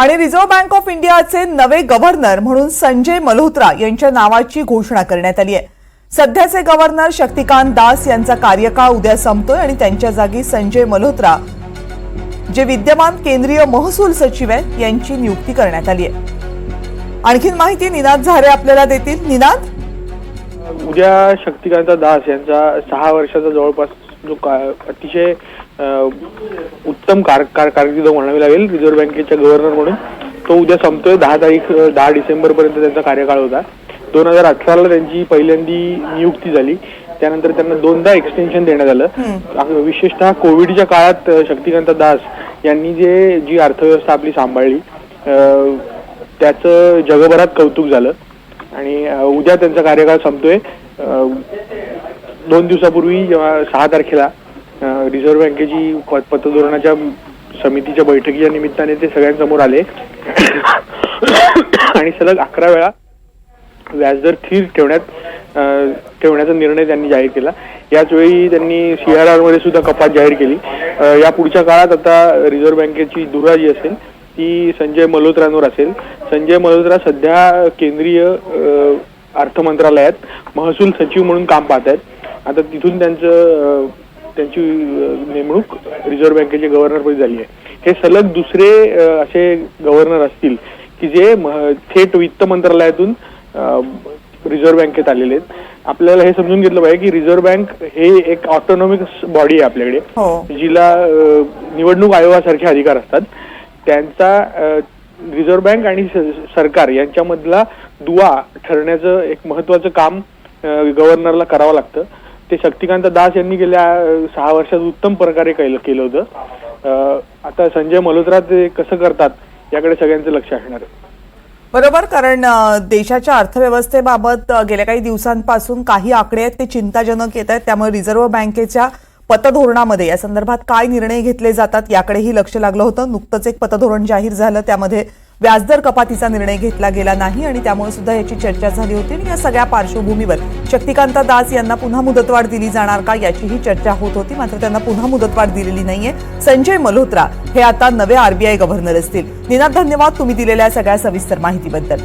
आणि reserve bank of इंडियाचे नवे गव्हर्नर म्हणून संजय मल्होत्रा यांच्या नावाची घोषणा करण्यात आली आहे। सध्याचे गव्हर्नर शक्तिकांत दास यांचा कार्यकाळ उद्या संपतोय आणि त्यांच्या जागी संजय मल्होत्रा जे विद्यमान केंद्रीय महसूल सचिव आहेत यांची नियुक्ती करण्यात आली आहे। आणखीन माहिती निनाद झारे आपल्याला देतील। निनाद, उद्या शक्तिकांत दास यांचा 6 वर्षाचा जवळपास जो अतिशय उत्तम कारकीर्द म्हणावी लागेल रिझर्व्ह बँकेच्या गव्हर्नर म्हणून, तो उद्या संपतोय। 10 डिसेंबर पर्यंत त्यांचा कार्यकाळ होता। 2018ला त्यांची पहिल्यांदी नियुक्ती झाली, त्यानंतर त्यांना 2दा एक्सटेन्शन देण्यात आलं। विशेषतः कोविडच्या काळात शक्तिकांत दास यांनी जी अर्थव्यवस्था आपली सांभाळली त्याचं जगभरात कौतुक झालं आणि उद्या त्यांचा कार्यकाळ संपतोय। 2 दिवसापूर्वी जेव्हा 6 तारखेला रिझर्व्ह बँकेची पतधोरणाच्या समितीच्या बैठकीच्या निमित्ताने ते सगळ्यांसमोर आले आणि सलग 11 वेळा व्याजदर स्थिर ठेवण्याचा निर्णय त्यांनी जाहीर केला। याचवेळी त्यांनी CRR मध्ये सुद्धा कपात जाहीर केली। या पुढच्या काळात आता रिझर्व्ह बँकेची धुरा जी असेल ती संजय मल्होत्रांवर असेल। संजय मल्होत्रा सध्या केंद्रीय अर्थ मंत्रालयात महसूल सचिव म्हणून काम पाहत आहेत। आता तिथून त्यांची नेमणूक रिझर्व्ह बँकेचे गव्हर्नरपदी झाली आहे। हे सलग दुसरे असे गव्हर्नर असतील की जे थेट वित्त मंत्रालयातून रिझर्व्ह बँकेत आलेले आहेत। आपल्याला हे समजून घेतलं पाहिजे की रिझर्व्ह बँक हे एक ऑटोनॉमिक बॉडी आहे आपल्याकडे, जिला निवडणूक आयोगासारखे अधिकार असतात। त्यांचा रिझर्व्ह बँक आणि सरकार यांच्यामधला दुवा ठरण्याचं एक महत्वाचं काम गव्हर्नरला करावं लागतं। ते शक्तिकांत दास यांनी गेल्या 6 वर्षात उत्तम प्रकारे केलं होतं। आता संजय मल्होत्रा ते कसं करतात याकडे सगळ्यांचं लक्ष असणार आहे। बरोबर, कारण देशाच्या अर्थव्यवस्थेबाबत गेल्या काही दिवसांपासून काही आकडे आहेत ते चिंताजनक येत आहेत। त्यामुळे रिझर्व्ह बँकेच्या पतधोरणामध्ये या संदर्भात काय निर्णय घेतले जातात याकडेही लक्ष लागलं होतं। नुकतंच एक पतधोरण जाहीर झालं, त्यामध्ये व्याजदर कपातीचा निर्णय घेतला गेला नाही आणि त्यामुळे सुद्धा याची चर्चा झाली होती। आणि या सगळ्या पार्श्वभूमीवर शक्तिकांत दास यांना पुन्हा मुदतवाढ दिली जाणार का याचीही चर्चा होत होती, मात्र त्यांना पुन्हा मुदतवाढ दिलेली नाहीये। संजय मल्होत्रा हे आता नवे RBI गव्हर्नर असतील। निनाद, धन्यवाद तुम्ही दिलेल्या सगळ्या सविस्तर माहितीबद्दल।